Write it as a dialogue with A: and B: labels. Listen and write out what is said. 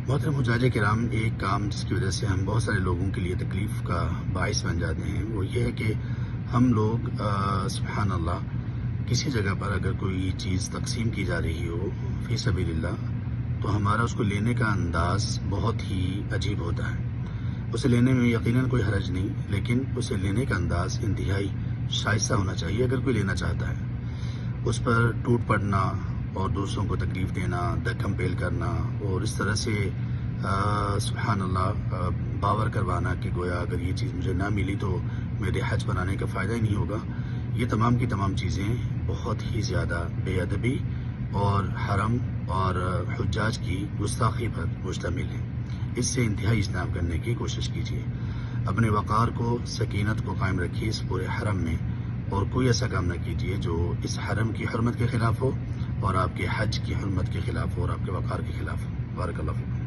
A: محترم حجاج کرام، ایک کام جس کی وجہ سے ہم بہت سارے لوگوں کے لیے تکلیف کا باعث بن جاتے ہیں وہ یہ ہے کہ ہم لوگ سبحان اللہ کسی جگہ پر اگر کوئی چیز تقسیم کی جا رہی ہو فی سبیل اللہ تو ہمارا اس کو لینے کا انداز بہت ہی عجیب ہوتا ہے۔ اسے لینے میں یقیناً کوئی حرج نہیں، لیکن اسے لینے کا انداز انتہائی شائستہ ہونا چاہیے اگر کوئی لینا چاہتا ہے۔ اس پر ٹوٹ پڑنا اور دوسروں کو تکلیف دینا، دھکم پیل کرنا اور اس طرح سے سبحان اللہ باور کروانا کہ گویا اگر یہ چیز مجھے نہ ملی تو میرے حج بنانے کا فائدہ ہی نہیں ہوگا، یہ تمام کی تمام چیزیں بہت ہی زیادہ بے ادبی اور حرم اور حجاج کی گستاخی پر مشتمل ہیں۔ اس سے انتہائی اجتناب کرنے کی کوشش کیجیے۔ اپنے وقار کو، سکینت کو قائم رکھیے اس پورے حرم میں، اور کوئی ایسا کام نہ کیجیے جو اس حرم کی حرمت کے خلاف ہو اور آپ کے حج کی حرمت کے خلاف ہو اور آپ کے وقار کے خلاف ہو۔ بارک اللہ فیکم۔